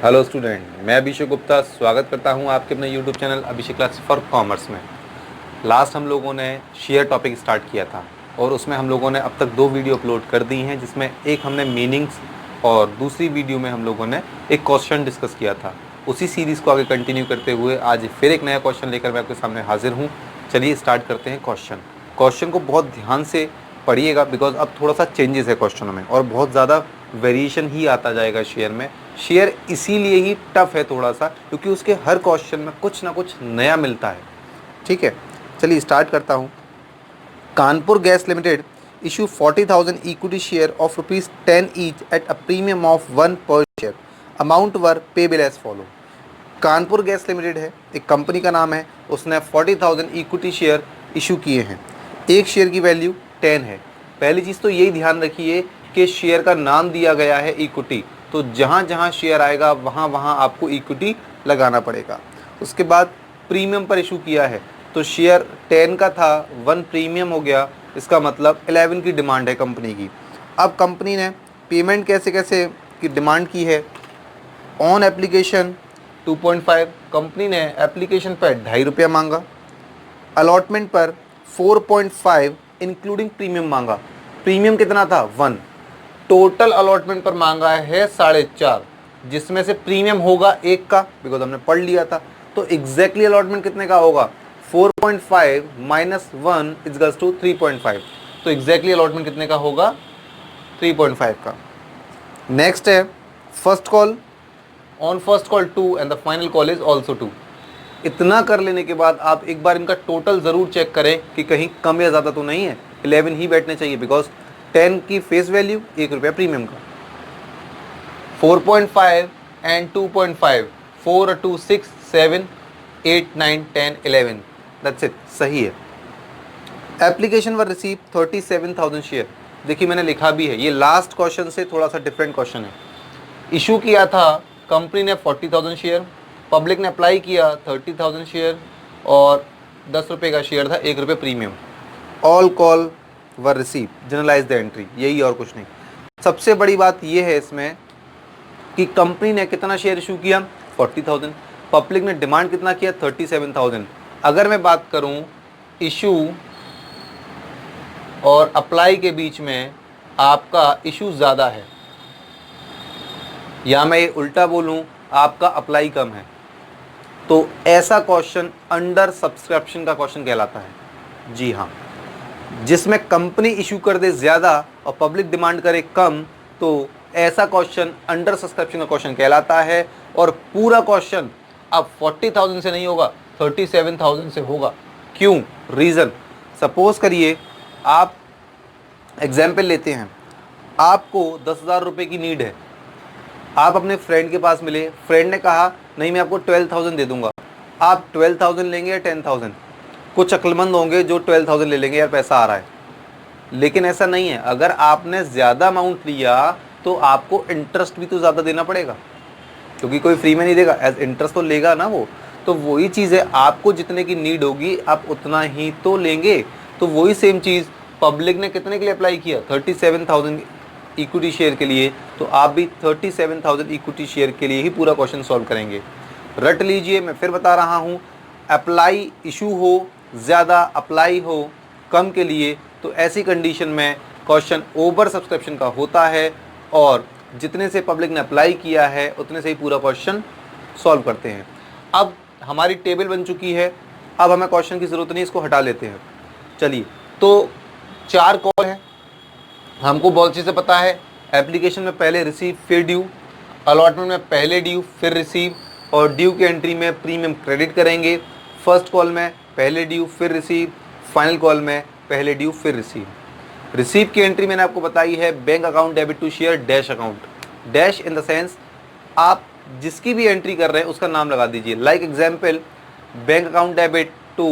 Hello student, मैं अभिषेक गुप्ता स्वागत करता हूं आपके अपने YouTube channel Abhishek class for commerce में। लास्ट हम लोगों ने शेयर टॉपिक स्टार्ट किया था और उसमें हम लोगों ने अब तक 2 वीडियो अपलोड कर दी हैं, जिसमें एक हमने मीनिंग्स और दूसरी वीडियो में हम लोगों ने एक क्वेश्चन डिस्कस किया था। उसी सीरीज़ को आगे कंटिन्यू करते हुए आज फिर एक नया क्वेश्चन लेकर मैं आपके सामने हाजिर हूँ। चलिए स्टार्ट करते हैं। क्वेश्चन को बहुत ध्यान से पढ़िएगा, बिकॉज अब थोड़ा सा चेंजेस है क्वेश्चनों में और बहुत ज़्यादा वेरिएशन ही आता जाएगा शेयर में। शेयर इसीलिए ही टफ है थोड़ा सा, क्योंकि उसके हर क्वेश्चन में कुछ ना कुछ नया मिलता है। ठीक है, चलिए स्टार्ट करता हूँ। Kanpur gas limited issue 40,000 equity share of ₹10 each at a premium of 1 per share. Amount were payable as follow. Kanpur gas limited है, एक कंपनी का नाम है। उसने 40,000 इक्विटी शेयर इशू किए हैं। एक शेयर की वैल्यू 10 है। पहली चीज़ तो यही ध्यान रखिए कि शेयर का नाम दिया गया है इक्विटी, तो जहाँ जहाँ शेयर आएगा वहाँ वहाँ आपको इक्विटी लगाना पड़ेगा। उसके बाद प्रीमियम पर इशू किया है, तो शेयर 10 का था, 1 प्रीमियम हो गया, इसका मतलब 11 की डिमांड है कंपनी की। अब कंपनी ने पेमेंट कैसे कैसे की डिमांड की है। ऑन एप्लीकेशन 2.5, कंपनी ने एप्लीकेशन पर ₹2.5 मांगा। अलॉटमेंट पर 4.5 इंक्लूडिंग प्रीमियम मांगा। प्रीमियम कितना था? 1। टोटल अलॉटमेंट पर मांगा है 4.5, जिसमें से प्रीमियम होगा 1 का, बिकॉज हमने पढ़ लिया था। तो एग्जैक्टली अलॉटमेंट कितने का होगा? 4.5 माइनस 1 इजगल्स टू 3.5। तो एग्जैक्टली अलॉटमेंट कितने का होगा? 3.5 का। नेक्स्ट है first call. On first call 2 and the final call is also 2। इतना कर लेने के बाद आप एक बार इनका टोटल ज़रूर चेक करें कि कहीं कम या ज़्यादा तो नहीं है। 11 ही बैठने चाहिए, बिकॉज 10 की फेस वैल्यू ₹1 प्रीमियम का। 4.5 एंड 2.5, 4 और 2 6, 7, 8, 9, 10, 11, दैट्स इट, सही है। एप्लीकेशन वर रिसीव 37,000 शेयर। देखिए मैंने लिखा भी है, ये लास्ट क्वेश्चन से थोड़ा सा डिफरेंट क्वेश्चन है। इशू किया था कंपनी ने 40,000 शेयर, पब्लिक ने अप्लाई किया 30,000 शेयर और ₹10 का शेयर था, ₹1 premium. All call were receive, generalise the entry, यही और कुछ नहीं। सबसे बड़ी बात यह है इसमें कि कंपनी ने कितना शेयर इशू किया? 40,000। पब्लिक ने डिमांड कितना किया? 37,000। अगर मैं बात करूं इशू और अप्लाई के बीच में, आपका इशू ज़्यादा है, या मैं ये उल्टा बोलूं आपका अप्लाई कम है, तो ऐसा क्वेश्चन अंडर सब्सक्रिप्शन का क्वेश्चन कहलाता है। जी हाँ, जिसमें कंपनी इशू कर दे ज़्यादा और पब्लिक डिमांड करे कम, तो ऐसा क्वेश्चन अंडर सब्सक्रिप्शन का क्वेश्चन कहलाता है। और पूरा क्वेश्चन अब 40,000 से नहीं होगा, 37,000 से होगा। क्यों? रीज़न, सपोज करिए आप एग्जाम्पल लेते हैं, आपको ₹10,000 की नीड है। आप अपने फ्रेंड के पास मिले, फ्रेंड ने कहा नहीं मैं आपको 12,000 दे दूंगा। आप 12,000 लेंगे या 10,000? कुछ अक्लमंद होंगे जो 12,000 ले लेंगे, यार पैसा आ रहा है। लेकिन ऐसा नहीं है, अगर आपने ज़्यादा अमाउंट लिया तो आपको इंटरेस्ट भी तो ज़्यादा देना पड़ेगा, क्योंकि कोई फ्री में नहीं देगा, एज इंटरेस्ट तो लेगा ना वो। तो वही चीज़ है, आपको जितने की नीड होगी आप उतना ही तो लेंगे। तो वही सेम चीज़ पब्लिक ने कितने के लिए अप्लाई किया? 37,000 इक्विटी शेयर के लिए, तो आप भी 37,000 इक्विटी शेयर के लिए ही पूरा क्वेश्चन सॉल्व करेंगे। रट लीजिए, मैं फिर बता रहा हूँ, अप्लाई इशू हो ज़्यादा, अप्लाई हो कम के लिए, तो ऐसी कंडीशन में क्वेश्चन ओवर सब्सक्रिप्शन का होता है और जितने से पब्लिक ने अप्लाई किया है उतने से ही पूरा क्वेश्चन सॉल्व करते हैं। अब हमारी टेबल बन चुकी है, अब हमें क्वेश्चन की ज़रूरत नहीं, इसको हटा लेते हैं। चलिए, तो 4 कॉल है, हमको बहुत अच्छे से पता है। एप्लीकेशन में पहले रिसीव फिर ड्यू, अलॉटमेंट में पहले ड्यू फिर रिसीव, और ड्यू की एंट्री में प्रीमियम क्रेडिट करेंगे। फर्स्ट कॉल में पहले ड्यू फिर रिसीव, फाइनल कॉल में पहले ड्यू फिर रिसीव। रिसीव की एंट्री मैंने आपको बताई है, bank account debit to share dash account. Dash in the sense आप जिसकी भी एंट्री कर रहे हैं उसका नाम लगा दीजिए। Like example, bank account debit to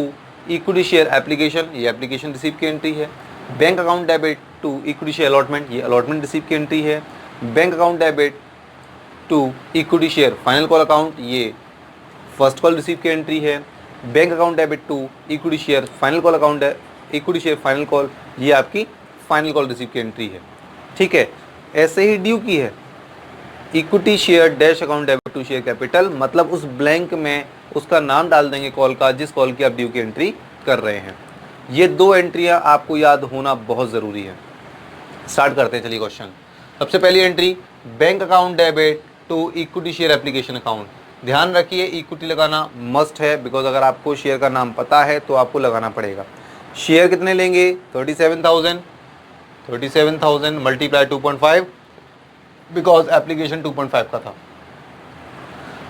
equity share application, ये एप्लीकेशन रिसीव की एंट्री है। Bank account debit to equity share allotment, ये अलॉटमेंट रिसीव की एंट्री है। Bank account debit to equity share final call account, ये first call receive की entry है। Bank account debit to equity share final call account, equity share final call, ये आपकी final call receive की entry है। ठीक है, ऐसे ही ड्यू की है, equity share dash account debit to share capital, मतलब उस ब्लैंक में उसका नाम डाल देंगे कॉल का, जिस कॉल की आप ड्यू की एंट्री कर रहे हैं। ये 2 एंट्रियां आपको याद होना बहुत ज़रूरी है। स्टार्ट करते हैं, चलिए क्वेश्चन। सबसे पहली entry, bank account debit to equity share application account. ध्यान रखिए इक्विटी लगाना मस्ट है, बिकॉज अगर आपको शेयर का नाम पता है तो आपको लगाना पड़ेगा। शेयर कितने लेंगे? 37,000 मल्टीप्लाई 2.5, बिकॉज एप्लीकेशन 2.5 का था।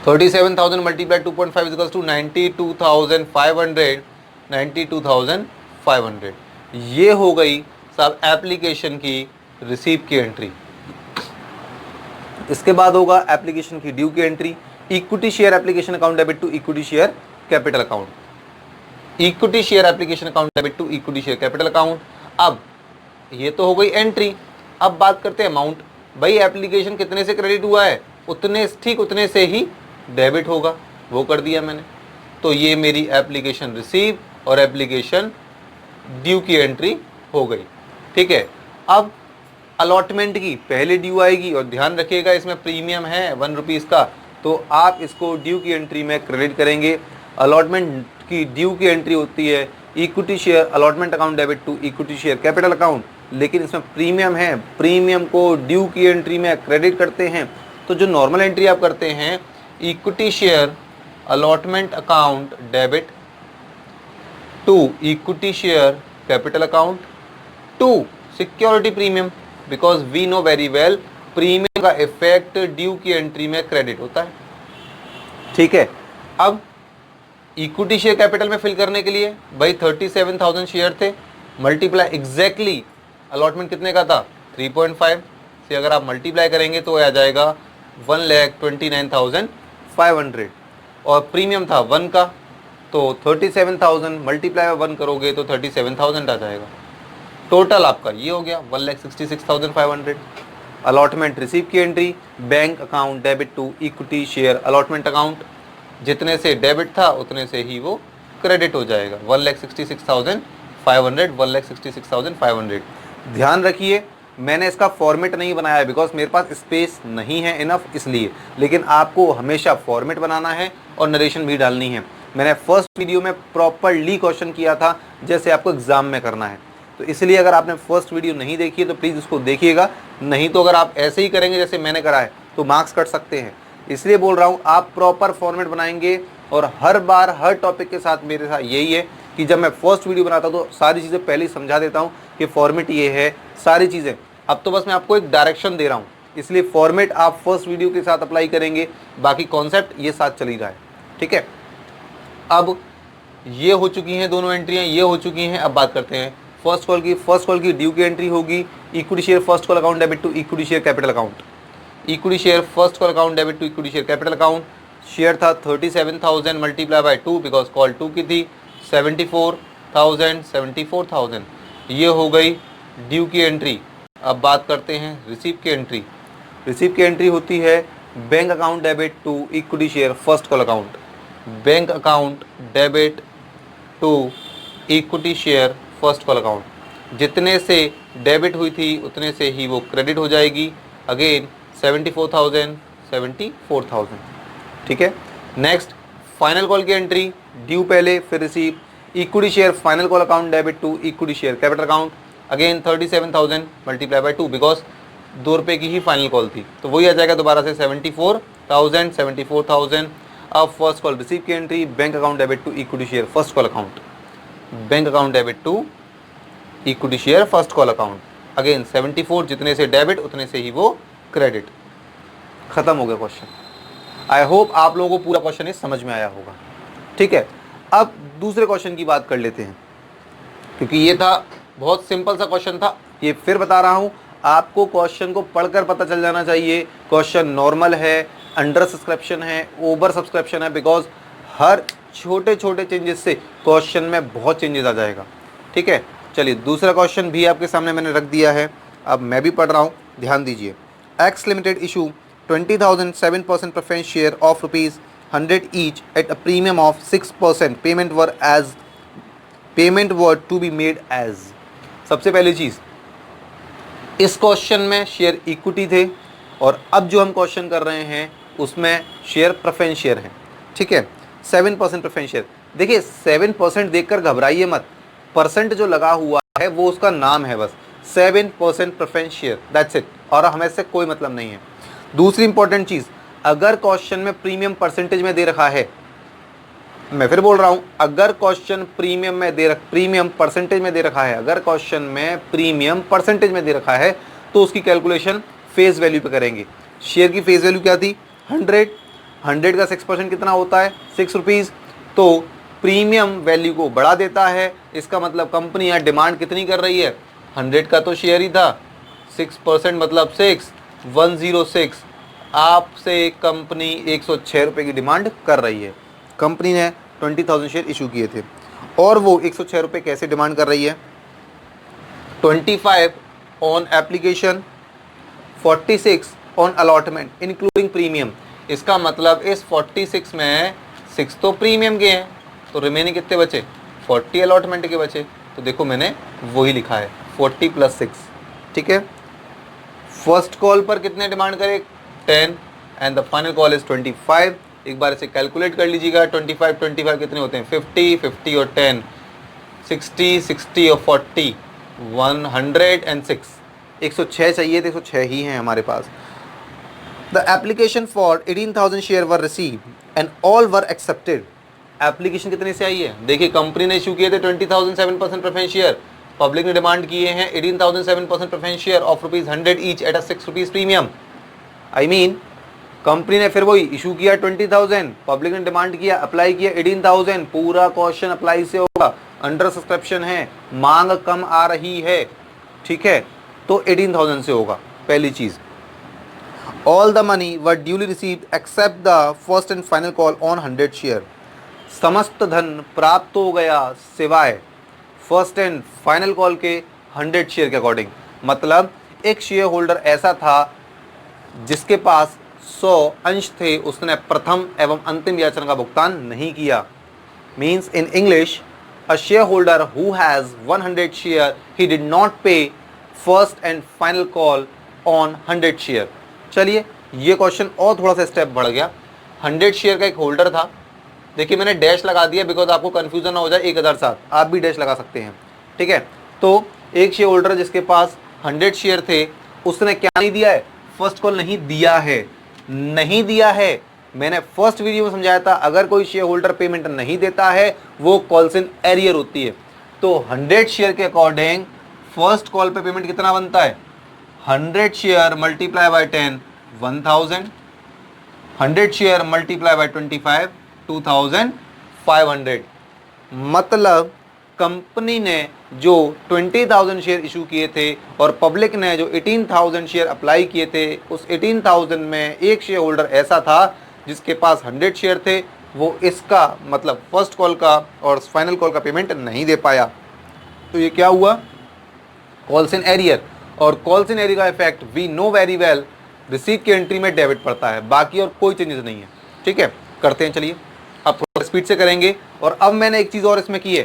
37,000 मल्टीप्लाई 2.5 इक्वल्स टू 92,500। 92,500 ये हो गई साहब एप्लीकेशन की रिसीव की एंट्री। इसके बाद होगा एप्लीकेशन की ड्यू की entry, equity share application account debit to equity share capital account. Equity share application account debit to equity share capital account. अब ये तो हो गई एंट्री। अब बात करते हैं अमाउंट। भाई एप्लीकेशन कितने से क्रेडिट हुआ है, उतने से ही डेबिट होगा, वो कर दिया मैंने। तो ये मेरी एप्लीकेशन रिसीव और एप्लीकेशन ड्यू की एंट्री हो गई। ठीक है, अब अलॉटमेंट की पहले ड्यू आएगी, और ध्यान रखिएगा इसमें प्रीमियम है 1 रुपीज़ का, तो आप इसको ड्यू की एंट्री में क्रेडिट करेंगे। अलॉटमेंट की ड्यू की एंट्री होती है equity share allotment account debit to equity share capital account, लेकिन इसमें प्रीमियम है, प्रीमियम को ड्यू की एंट्री में क्रेडिट करते हैं। तो जो नॉर्मल एंट्री आप करते हैं, equity share allotment account debit to equity share capital account to security premium, because we know very well premium का इफेक्ट ड्यू की एंट्री में क्रेडिट होता है। ठीक है, अब इक्विटी शेयर कैपिटल में फिल करने के लिए भाई 37,000 शेयर थे, मल्टीप्लाई एग्जैक्टली अलॉटमेंट कितने का था 3.5 से, अगर आप मल्टीप्लाई करेंगे तो आ जाएगा 1,29,500, और प्रीमियम था 1 का, तो 37,000 मल्टीप्लाई 1 करोगे तो 37,000 आ जाएगा। टोटल आपका ये हो गया 1,66,500। अलॉटमेंट रिसीव की entry, bank account debit to equity share allotment account, जितने से डेबिट था उतने से ही वो क्रेडिट हो जाएगा। 1,66,500, 1,66,500। ध्यान रखिए मैंने इसका फॉर्मेट नहीं बनाया है, बिकॉज मेरे पास स्पेस नहीं है इनफ, इसलिए। लेकिन आपको हमेशा फॉर्मेट बनाना है और नरेशन भी डालनी है। मैंने फर्स्ट वीडियो में प्रॉपरली क्वेश्चन किया था जैसे आपको एग्जाम में करना है, तो इसलिए अगर आपने फर्स्ट वीडियो नहीं देखी है तो प्लीज़ उसको देखिएगा, नहीं तो अगर आप ऐसे ही करेंगे जैसे मैंने करा है तो मार्क्स कट सकते हैं। इसलिए बोल रहा हूँ आप प्रॉपर फॉर्मेट बनाएंगे, और हर बार हर टॉपिक के साथ मेरे साथ यही है कि जब मैं फर्स्ट वीडियो बनाता हूँ तो सारी चीज़ें पहले ही समझा देता हूँ कि फॉर्मेट ये है, सारी चीज़ें। अब तो बस मैं आपको एक डायरेक्शन दे रहा हूँ, इसलिए फॉर्मेट आप फर्स्ट वीडियो के साथ अप्लाई करेंगे, बाकी कॉन्सेप्ट ये साथ चल ही रहा है। ठीक है, अब ये हो चुकी हैं दोनों एंट्रियाँ, ये हो चुकी हैं। अब बात करते हैं फर्स्ट कॉल की। फर्स्ट कॉल की ड्यू की एंट्री होगी equity share first call account debit to equity share capital account. Equity share first call account debit to equity share capital account. Share था 37,000 मल्टीप्लाई बाय 2, बिकॉज कॉल 2 की थी, 74,000। ये हो गई due की एंट्री। अब बात करते हैं रिसीव की एंट्री। रिसीव की एंट्री होती है bank account debit to equity share first call account. Bank account debit to equity share first call account, जितने से डेबिट हुई थी उतने से ही वो क्रेडिट हो जाएगी। अगेन 74,000। ठीक है, नेक्स्ट फाइनल कॉल की एंट्री, ड्यू पहले फिर receive. Equity share final call account debit to equity share capital account. Again 37,000 multiply by 2, because 2 रुपये की ही फाइनल कॉल थी, तो वही आ जाएगा दोबारा से 74,000। अब फर्स्ट कॉल रिसीव की entry, bank account debit to equity share first call account. Bank account debit to equity share first call account. Again 74, जितने से डेबिट उतने से ही वो क्रेडिट। खत्म हो गया क्वेश्चन। आई होप आप लोगों को पूरा क्वेश्चन समझ में आया होगा। ठीक है, अब दूसरे क्वेश्चन की बात कर लेते हैं, क्योंकि ये था बहुत सिंपल सा क्वेश्चन था। ये फिर बता रहा हूँ, आपको क्वेश्चन को पढ़कर पता चल जाना चाहिए क्वेश्चन नॉर्मल है, अंडर सब्सक्रिप्शन है, ओवर सब्सक्रिप्शन है, बिकॉज हर छोटे छोटे चेंजेस से क्वेश्चन में बहुत चेंजेस आ जाएगा। ठीक है, चलिए दूसरा क्वेश्चन भी आपके सामने मैंने रख दिया है, अब मैं भी पढ़ रहा हूँ, ध्यान दीजिए। X limited issue 20,000 7% preference share of ₹100 each at a premium of 6%। Payment were to be made as. सबसे पहली चीज़, इस क्वेश्चन में शेयर इक्विटी थे और अब जो हम क्वेश्चन कर रहे हैं उसमें शेयर प्रेफरेंस शेयर है, ठीक है, 7% प्रेफरेंस शेयर। देखिए 7% देखकर घबराइए मत, परसेंट जो लगा हुआ है वो उसका नाम है बस, 7% प्रेफरेंस शेयर, दैट्स इट, और हमें से कोई मतलब नहीं है। दूसरी इंपॉर्टेंट चीज, अगर क्वेश्चन में प्रीमियम परसेंटेज में दे रखा है, मैं फिर बोल रहा हूं, अगर क्वेश्चन प्रीमियम परसेंटेज में दे रखा है, अगर क्वेश्चन में प्रीमियम परसेंटेज में दे रखा है तो उसकी कैलकुलेशन फेस वैल्यू पे करेंगे। शेयर की फेस वैल्यू क्या थी, 100 का 6% कितना होता है, 6 रुपीज़। तो प्रीमियम वैल्यू को बढ़ा देता है, इसका मतलब कंपनी यहाँ डिमांड कितनी कर रही है, 100 का तो शेयर ही था, 6% मतलब 6, 106, आपसे कंपनी 106 रुपये की डिमांड कर रही है। कंपनी ने 20,000 शेयर इशू किए थे और वो 106 रुपये कैसे डिमांड कर रही है, 25 on application, 46 on allotment including premium. इसका मतलब इस 46 में 6 तो प्रीमियम के हैं, तो रिमेनिंग कितने बचे, 40 अलॉटमेंट के बचे। तो देखो मैंने वही लिखा है 40 + 6, ठीक है। फर्स्ट कॉल पर कितने डिमांड करे, 10 and the final call is 25। एक बार इसे कैलकुलेट कर लीजिएगा, 25 कितने होते हैं, 50 और 10, 60 और 40, 106। 106 चाहिए तो 106 ही हैं हमारे पास। The application for 18,000 share were received and all were accepted. Application कितने से आई है, देखिए कंपनी ने इशू किए थे 20,000 7% प्रेफरेंस शेयर, पब्लिक ने डिमांड किए हैं 18,000 7% preference share of ₹100 each at a 6 rupees premium. I mean company ने फिर वही इशू किया 20,000, पब्लिक ने डिमांड किया, अप्लाई किया 18,000। पूरा क्वेश्चन अप्लाई से होगा, अंडर सब्सक्रिप्शन है, मांग कम आ रही है, ठीक है, तो 18,000 से होगा पहली चीज। All the money were duly received accept the first and final call on 100 share. समस्त धन प्राप्त हो गया सिवाय फर्स्ट एंड फाइनल कॉल के 100 शेयर के अकॉर्डिंग। मतलब एक शेयर होल्डर ऐसा था जिसके पास 100 अंश थे, उसने प्रथम एवं अंतिम व्याचन का भुगतान नहीं किया। Means in English, a share holder who has 100 share, he did not pay first and final call on 100 share. चलिए ये क्वेश्चन और थोड़ा सा स्टेप बढ़ गया। 100 शेयर का एक होल्डर था, देखिए मैंने डैश लगा दिया बिकॉज आपको कंफ्यूजन ना हो जाए, 1007 आप भी डैश लगा सकते हैं, ठीक है। तो एक शेयर होल्डर जिसके पास 100 शेयर थे, उसने क्या नहीं दिया है, फर्स्ट कॉल नहीं दिया है। मैंने फर्स्ट वीडियो में समझाया था, अगर कोई शेयर होल्डर पेमेंट नहीं देता है वो कॉल्स इन एरियर होती है। तो 100 शेयर के अकॉर्डिंग फर्स्ट कॉल पे पेमेंट कितना बनता है, 100 share multiply bye 10, 1000, 100 share multiply by 25, 2500। मतलब कंपनी ने जो 20,000 शेयर इशू किए थे और पब्लिक ने जो 18,000 शेयर अप्लाई किए थे, उस 18,000 में एक शेयर होल्डर ऐसा था जिसके पास 100 शेयर थे, वो इसका मतलब फर्स्ट कॉल का और फाइनल कॉल का पेमेंट नहीं दे पाया। तो ये क्या हुआ, कॉल्स इन एरियर। और कॉल्स इन एरियर का effect we know very well, receipt की एंट्री में डेबिट पड़ता है, बाकी और कोई चेंजेस नहीं है, ठीक है। करते हैं, चलिए अब थोड़ा स्पीड से करेंगे। और अब मैंने एक चीज़ और इसमें की है,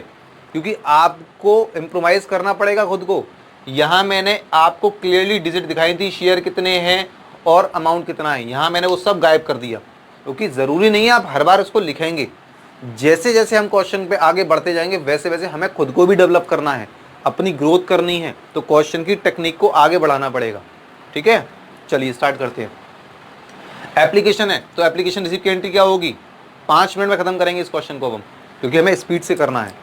क्योंकि आपको इम्प्रोवाइज करना पड़ेगा खुद को। यहाँ मैंने आपको क्लियरली डिजिट दिखाई थी, शेयर कितने हैं और अमाउंट कितना है, यहाँ मैंने वो सब गायब कर दिया, क्योंकि ज़रूरी नहीं है आप हर बार उसको लिखेंगे। जैसे जैसे हम क्वेश्चन पे आगे बढ़ते जाएंगे वैसे वैसे हमें खुद को भी डेवलप करना है, अपनी ग्रोथ करनी है, तो क्वेश्चन की टेक्निक को आगे बढ़ाना पड़ेगा, ठीक है। चलिए स्टार्ट करते हैं। एप्लीकेशन है तो एप्लीकेशन रिसीट की एंट्री क्या होगी, 5 मिनट में खत्म करेंगे इस क्वेश्चन को हम, क्योंकि हमें स्पीड से करना है।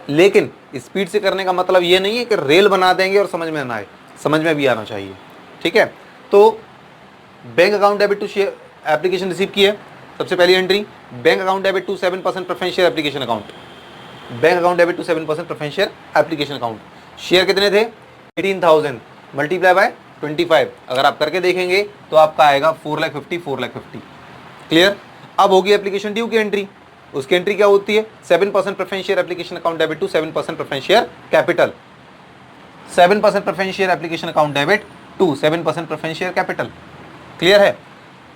लेकिन स्पीड से करने का मतलब ये नहीं है कि रेल बना देंगे और समझ में ना आए, समझ में भी आना चाहिए, ठीक है। तो bank account debit to share application receive की है, सबसे पहली entry bank account debit to 7% preference share application account, bank account debit to 7% preference share application account. Share कितने थे, 18,000 मल्टीप्लाई बाय 25, अगर आप करके देखेंगे तो आपका आएगा 4,50,4,50। क्लियर। अब होगी एप्लीकेशन ड्यू की एंट्री, उसकी एंट्री क्या होती है, 7% preference share application account debit to 7% preference share capital, 7% preference share application account debit to 7% preference share capital. Clear है।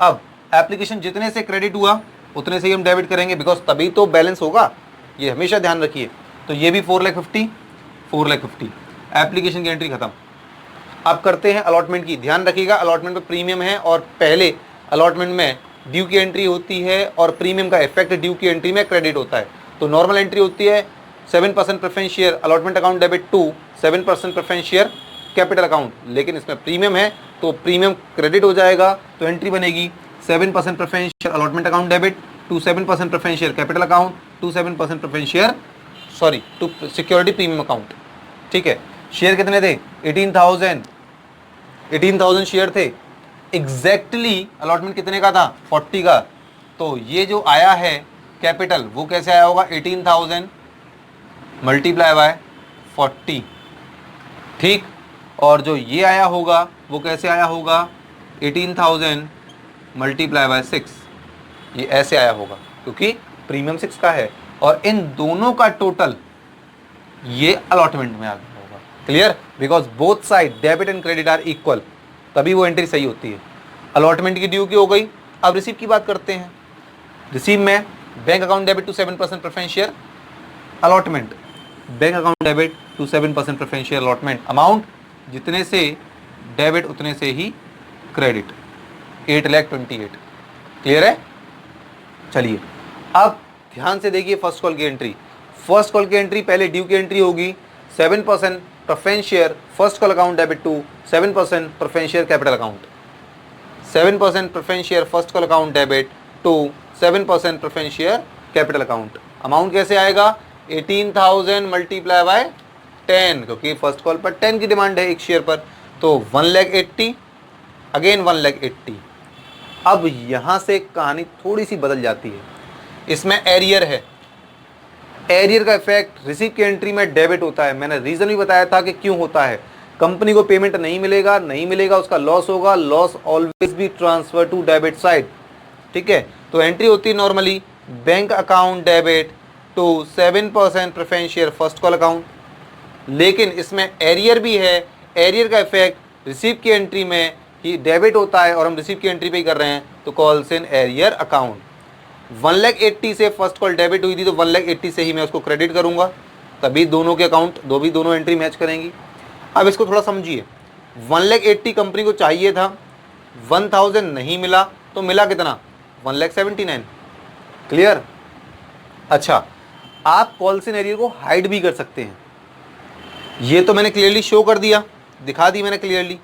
अब एप्लीकेशन जितने से क्रेडिट हुआ उतने से ही हम डेबिट करेंगे, बिकॉज तभी तो बैलेंस होगा, ये हमेशा ध्यान रखिए। तो ये भी 4,50,4,50 एप्लीकेशन की एंट्री खत्म। आप करते हैं अलॉटमेंट की। ध्यान रखिएगा अलॉटमेंट में प्रीमियम है और पहले अलॉटमेंट में ड्यू की एंट्री होती है और प्रीमियम का इफेक्ट ड्यू की एंट्री में क्रेडिट होता है। तो नॉर्मल एंट्री होती है 7% preference share allotment account debit to 7% preference share capital account, लेकिन इसमें प्रीमियम है तो प्रीमियम क्रेडिट हो जाएगा। तो एंट्री बनेगी 7% preference share allotment account debit to 7% preference share capital account to 7% preference share to security premium account. ठीक है, शेयर कितने थे? 18,000 शेयर थे। एग्जैक्टली अलॉटमेंट कितने का था? 40 का। तो ये जो आया है कैपिटल वो कैसे आया होगा? 18,000 मल्टीप्लाई बाय 40। ठीक, और जो ये आया होगा वो कैसे आया होगा? 18,000 मल्टीप्लाई बाय 6। ये ऐसे आया होगा क्योंकि प्रीमियम 6 का है और इन दोनों का टोटल ये अलॉटमेंट में आ गया होगा। Clear? Because both side debit and credit are equal, तभी वो एंट्री सही होती है। अलॉटमेंट की ड्यू की हो गई। अब रिसीव की बात करते हैं। रिसीव में bank account debit to 7% preference share allotment, bank account debit to 7% preference share allotment, amount जितने से डेबिट उतने से ही क्रेडिट, 8,28,000। क्लियर है? चलिए अब ध्यान से देखिए फर्स्ट कॉल की एंट्री। फर्स्ट कॉल की एंट्री पहले ड्यू की एंट्री होगी 7% preference share first call account debit to 7% preference share capital account, 7% preference share first call account debit to 7% preference share capital account. Amount कैसे आएगा? 18,000 multiply by 10, क्योंकि first call पर 10 की demand है एक शेयर पर, तो 1,80,000 अगेन 1,80,000। अब यहाँ से कहानी थोड़ी सी बदल जाती है। इसमें एरियर है। एरियर का इफेक्ट रिसीव की एंट्री में डेबिट होता है। मैंने रीजन भी बताया था कि क्यों होता है। कंपनी को पेमेंट नहीं मिलेगा, उसका लॉस होगा। Loss always be transfer to debit side. ठीक है, तो एंट्री होती है normally bank account debit to 7% preference share first call account, लेकिन इसमें एरियर भी है। एरियर का इफेक्ट रिसीव की एंट्री में ही डेबिट होता है और हम रिसीव की एंट्री पे ही कर रहे हैं, तो कॉल्स इन एरियर अकाउंट। 1,80,000 से फर्स्ट कॉल डेबिट हुई थी तो 1,80,000 से ही मैं उसको क्रेडिट करूंगा, तभी दोनों के अकाउंट दोनों एंट्री मैच करेंगी। अब इसको थोड़ा समझिए। 1,80,000 कंपनी को चाहिए था, 1,000 नहीं मिला, तो मिला कितना? 1,79,000। क्लियर? अच्छा, आप कॉल्स इन एरियर को हाइड भी कर सकते हैं। ये तो मैंने क्लियरली शो कर दिया, दिखा दी मैंने क्लियरली।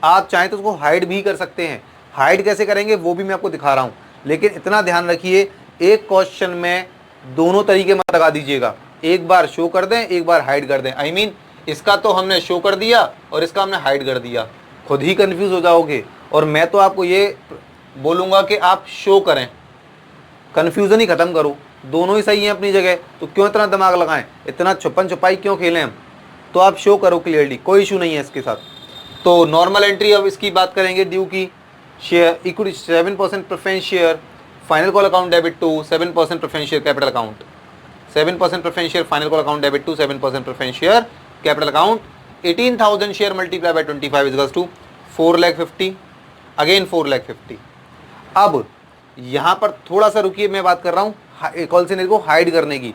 आप चाहें तो उसको हाइड भी कर सकते हैं। हाइड कैसे करेंगे वो भी मैं आपको दिखा रहा हूं, लेकिन इतना ध्यान रखिए एक क्वेश्चन में दोनों तरीके मत लगा दीजिएगा। एक बार शो कर दें, एक बार हाइड कर दें। आई मीन इसका तो हमने शो कर दिया और इसका हमने हाइड कर दिया, खुद ही कंफ्यूज हो जाओगे। और मैं तो आपको ये बोलूँगा कि आप शो करें, कन्फ्यूज़न ही ख़त्म करो। दोनों ही सही हैं अपनी जगह, तो क्यों इतना दिमाग लगाएं, इतना छुपन छुपाई क्यों खेलें हम। तो आप शो करो क्लियरली, कोई इशू नहीं है इसके साथ। तो नॉर्मल एंट्री अब इसकी बात करेंगे। ड्यू की share equity 7% preference share final call account debit to 7% preference share capital account, 7% preference share final call account debit to 7% preference share capital account. 18,000 share multiply by 25 is to 4,50,000 again 4,50,000। अब यहाँ पर थोड़ा सा रुकिए, मैं बात कर रहा हूँ कॉल सेनर को हाइड करने की।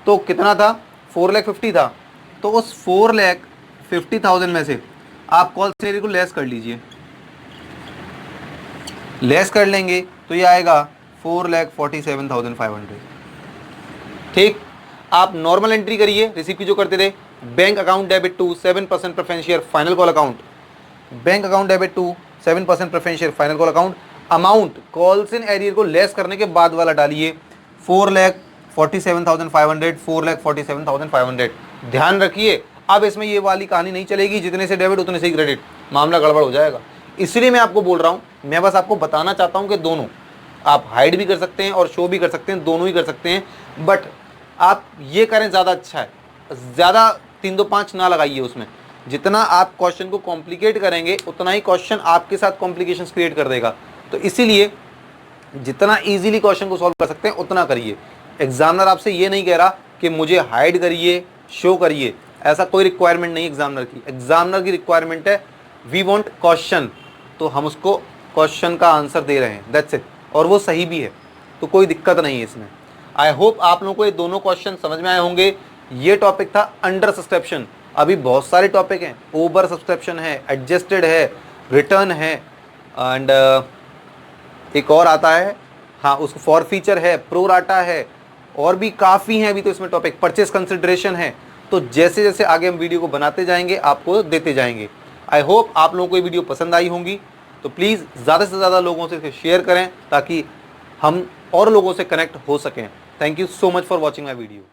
तो कितना था? 4,50,000 था। तो उस 4,50,000 में से आप कॉल सेनर को लेस कर लीजिए। लेस कर लेंगे तो ये आएगा 4,47,500। ठीक, आप नॉर्मल एंट्री करिए। रिसीव की जो करते थे, bank account debit to 7% preference share final call account, bank account debit to 7% preference share final call account. Amount calls in arrear को लेस करने के बाद वाला डालिए, 4,47,500, 4,47,500। ध्यान रखिए अब इसमें ये वाली कहानी नहीं चलेगी जितने से डेबिट उतने से ही क्रेडिट, मामला गड़बड़ हो जाएगा। इसलिए मैं आपको बोल रहा हूँ, मैं बस आपको बताना चाहता हूँ कि दोनों आप हाइड भी कर सकते हैं और शो भी कर सकते हैं, दोनों ही कर सकते हैं। बट आप ये करें ज़्यादा अच्छा है, ज़्यादा 3 2 5 ना लगाइए उसमें। जितना आप क्वेश्चन को कॉम्प्लिकेट करेंगे उतना ही क्वेश्चन आपके साथ कॉम्प्लिकेशंस क्रिएट कर देगा। तो इसीलिए जितना इजीली क्वेश्चन को सॉल्व कर सकते हैं उतना करिए। एग्जामिनर आपसे ये नहीं कह रहा कि मुझे हाइड करिए, शो करिए, ऐसा कोई रिक्वायरमेंट नहीं एग्जामिनर की। एग्जामिनर की रिक्वायरमेंट है वी वांट क्वेश्चन, तो हम उसको क्वेश्चन का आंसर दे रहे हैं, दैट्स इट। और वो सही भी है, तो कोई दिक्कत नहीं है इसमें। आई होप आप लोगों को ये दोनों क्वेश्चन समझ में आए होंगे। ये टॉपिक था अंडर सब्सक्रिप्शन। अभी बहुत सारे टॉपिक हैं, ओवर सब्सक्रिप्शन है, एडजस्टेड है, रिटर्न है, एंड एक और आता है, हाँ उसको फॉर फीचर है, प्रो राटा है, और भी काफ़ी हैं अभी तो इसमें टॉपिक, परचेस कंसिडरेशन है। तो जैसे जैसे आगे हम वीडियो को बनाते जाएंगे आपको देते जाएंगे। आई होप आप लोगों को ये वीडियो पसंद आई होंगी, तो प्लीज़ ज़्यादा से ज़्यादा लोगों से इसे शेयर करें ताकि हम और लोगों से कनेक्ट हो सकें। Thank you so much for watching my video.